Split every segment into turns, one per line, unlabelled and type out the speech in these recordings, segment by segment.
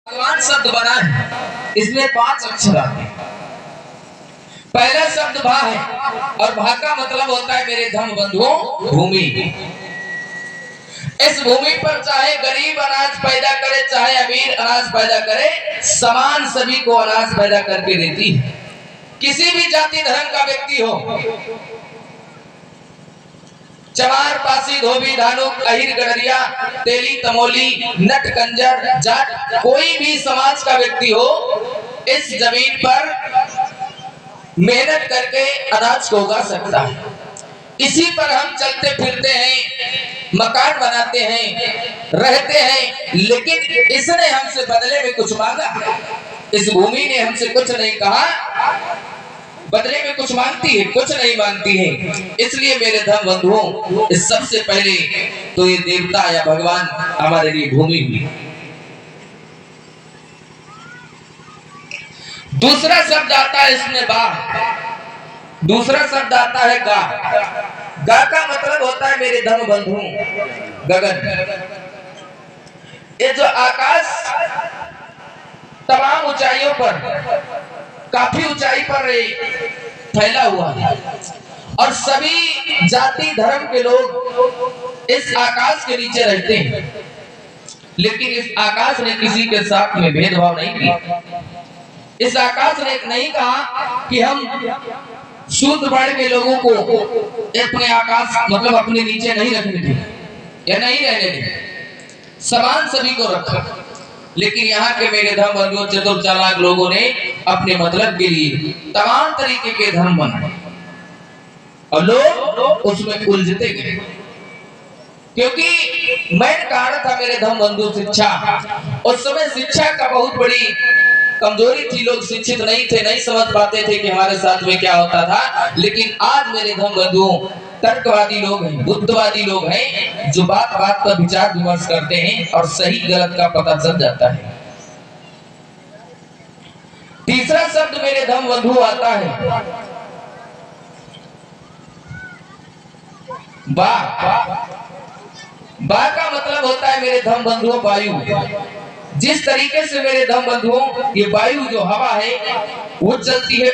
भगवान शब्द बना है, इसमें 5 अक्षर आते हैं। पहला शब्द भा है और भा का मतलब होता है मेरे धर्म बंधुओं भूमि। इस भूमि पर चाहे गरीब अनाज पैदा करे चाहे अमीर अनाज पैदा करे, समान सभी को अनाज पैदा करके देती है। किसी भी जाति धर्म का व्यक्ति हो, चमार, पासी, धोबी, धानुक, अहिर, गडरिया, तेली, तमोली, नट, कंजर, जाट, कोई भी समाज का व्यक्ति हो, इस जमीन पर मेहनत करके अनाज को उगा सकता है। इसी पर हम चलते फिरते हैं, मकान बनाते हैं, रहते हैं, लेकिन इसने हमसे बदले में कुछ मांगा। इस भूमि ने हमसे कुछ नहीं कहा, बदले में कुछ मांगती है, कुछ नहीं मांगती है। इसलिए मेरे धर्म बंधुओं, इस सबसे पहले तो ये देवता या भगवान हमारे लिए भूमि हुई। दूसरा शब्द आता है इसमें बा, दूसरा शब्द आता है गा। गा का मतलब होता है मेरे धर्म बंधुओं गगन। ये जो आकाश तमाम ऊंचाइयों पर, काफी ऊंचाई पर फैला हुआ है और सभी जाति धर्म के लोग इस आकाश के नीचे रहते हैं, लेकिन इस आकाश ने किसी के साथ में भेदभाव नहीं किया। इस आकाश ने नहीं कहा कि हम शुद्ध वर्ण के लोगों को अपने आकाश मतलब अपने नीचे नहीं रखने दें या नहीं रहने दें, समान सभी को रखा। लेकिन यहाँ के मेरे धर्म बंधुओं चतुर चालाक लोगों ने अपने मतलब के लिए तमाम तरीके के धर्म बनाए और लोग उसमें उलझते गए, क्योंकि मेन कारण था मेरे धर्म बंधु शिक्षा। उस समय शिक्षा का बहुत बड़ी कमजोरी थी, लोग शिक्षित नहीं थे, नहीं समझ पाते थे कि हमारे साथ में क्या होता था। लेकिन आज मेरे धर्म बंधुओं तर्कवादी लोग हैं, बुद्धवादी लोग हैं, जो बात बात पर विचार विमर्श करते हैं और सही गलत का पता चल जाता है। तीसरा शब्द मेरे धर्म बंधु आता है बा। बा का मतलब होता है मेरे धर्म बंधुओं वायु। जिस तरीके से मेरे धर्म बंधुओं ये वायु जो हवा है वो चलती है,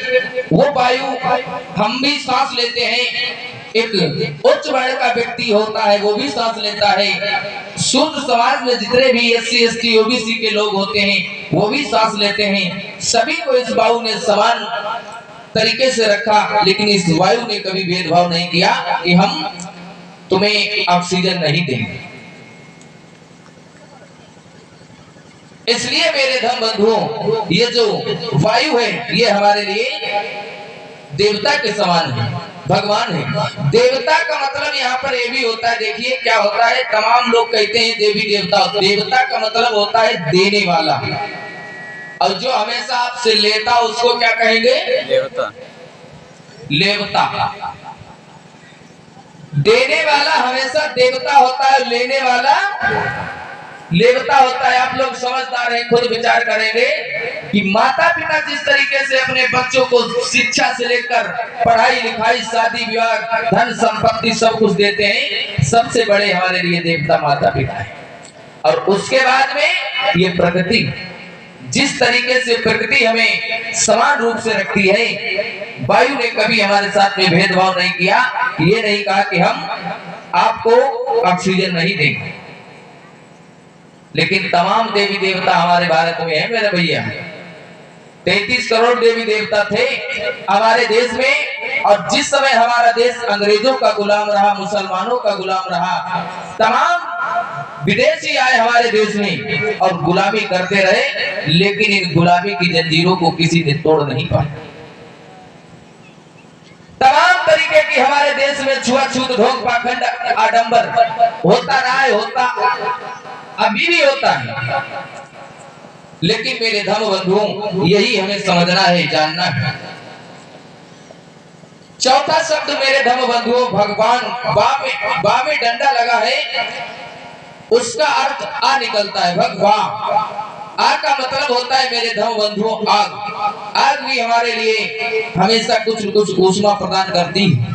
वो वायु हम भी सांस लेते हैं। एक उच्च वर्ण का व्यक्ति होता है वो भी सांस लेता है। शुद्ध समाज में जितने भी SC ST OBC के लोग होते हैं वो भी सांस लेते हैं। सभी को इस वायु ने समान तरीके से रखा, लेकिन इस वायु ने कभी भेदभाव नहीं किया कि हम तुम्हें ऑक्सीजन नहीं देंगे। इसलिए मेरे धर्म बंधुओं ये जो वायु है ये हमारे लिए देवता के समान है, भगवान है। देवता का मतलब यहाँ पर ये भी होता है, देखिए क्या होता है, तमाम लोग कहते हैं देवी देवता। देवता का मतलब होता है देने वाला, और जो हमेशा आपसे लेता उसको क्या कहेंगे? देवता। लेवता। देने वाला हमेशा देवता होता है, लेने वाला लेवता होता है। आप लोग समझदार हैं, खुद विचार करेंगे कि माता पिता जिस तरीके से अपने बच्चों को शिक्षा से लेकर पढ़ाई लिखाई, शादी विवाह, धन संपत्ति सब कुछ देते हैं, सबसे बड़े हमारे लिए देवता माता पिता है। और उसके बाद में ये प्रकृति, जिस तरीके से प्रकृति हमें समान रूप से रखती है, वायु ने कभी हमारे साथ में भेदभाव नहीं किया। ये नहीं कहा कि हम आपको ऑक्सीजन नहीं देंगे। लेकिन तमाम देवी देवता हमारे भारत में है मेरे भैया। 33 करोड़ देवी देवता थे हमारे देश में, और जिस समय हमारा देश अंग्रेजों का गुलाम रहा, मुसलमानों का गुलाम रहा, तमाम विदेशी आए हमारे देश में और गुलामी करते रहे, लेकिन इन गुलामी की जंजीरों को किसी ने तोड़ नहीं पाया। तमाम तरीके की हमारे देश में छुआछूत, ढोंग, पाखंड, आडंबर होता रहा है, होता अभी भी होता है। लेकिन मेरे धर्म बंधुओं यही हमें समझना है, जानना है। चौथा शब्द मेरे धर्म बंधुओं भगवान। बा में डंडा लगा है, उसका अर्थ आ निकलता है, भगवान। आग का मतलब होता है मेरे धर्म बंधुओं आग। आग भी हमारे लिए हमेशा कुछ न कुछ ऊष्मा प्रदान करती है।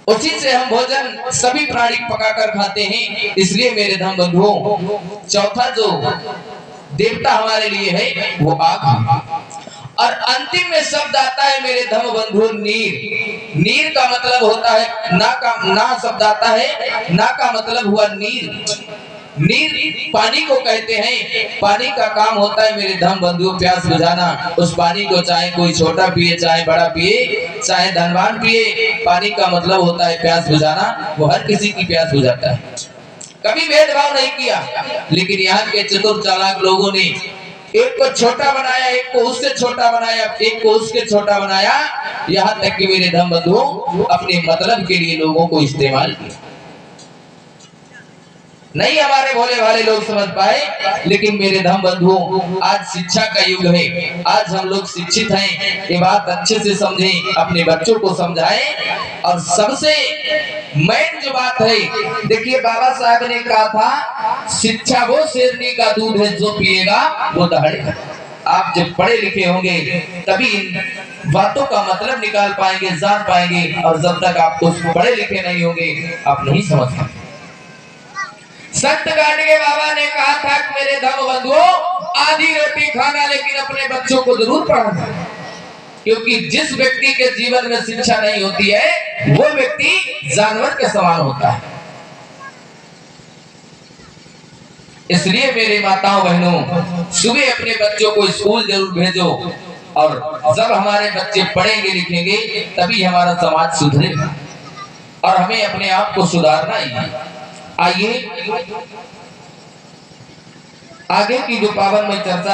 उसी से हम भोजन सभी प्राणी पकाकर खाते हैं। इसलिए मेरे धर्म बंधुओं चौथा जो देवता हमारे लिए है वो आग है। और अंतिम में शब्द आता है मेरे धर्म बंधु नीर। नीर का मतलब होता है ना शब्द आता है, ना का मतलब हुआ नीर। नीर पानी को कहते हैं। पानी का काम होता है मेरे धर्म बंधु प्यास बुझाना। उस पानी को चाहे कोई छोटा पिए, चाहे बड़ा पिए, चाहे धनवान पिए, पानी का मतलब होता है प्यास बुझाना। वो हर किसी की प्यास बुझाता है, कभी भेदभाव नहीं किया। लेकिन यहाँ के चतुर चालाक लोगों ने एक को छोटा बनाया, एक को उससे छोटा बनाया, एक को उसके छोटा बनाया, यहाँ तक कि मेरे धर्म बंधु अपने मतलब के लिए लोगों को इस्तेमाल किया। नहीं हमारे भोले भाले लोग समझ पाए। लेकिन मेरे धर्म बंधुओं, आज शिक्षा का युग है। आज हम लोग शिक्षित हैं, ये बात अच्छे से समझें, अपने बच्चों को समझाएं। और सबसे मेन जो बात है, देखिए बाबा साहब ने कहा था, शिक्षा वो शेरनी का दूध है जो पिएगा वो दहाड़ेगा। आप जब पढ़े लिखे होंगे तभी इन बातों का मतलब निकाल पाएंगे, जान पाएंगे। और जब तक आप कुछ पढ़े लिखे नहीं होंगे आप नहीं समझ पाएंगे। संत गाडगे बाबा ने कहा था कि मेरे धर्म बंधुओं, आधी रोटी खाना लेकिन अपने बच्चों को जरूर पढ़ाना। क्योंकि जिस व्यक्ति के जीवन में शिक्षा नहीं होती है वो व्यक्ति जानवर के समान होता है। इसलिए मेरे माताओं बहनों, सुबह अपने बच्चों को स्कूल जरूर भेजो। और जब हमारे बच्चे पढ़ेंगे लिखेंगे तभी हमारा समाज सुधरेगा और हमें अपने आप को सुधारना ही है। आइए आगे की जो पावन में चर्चा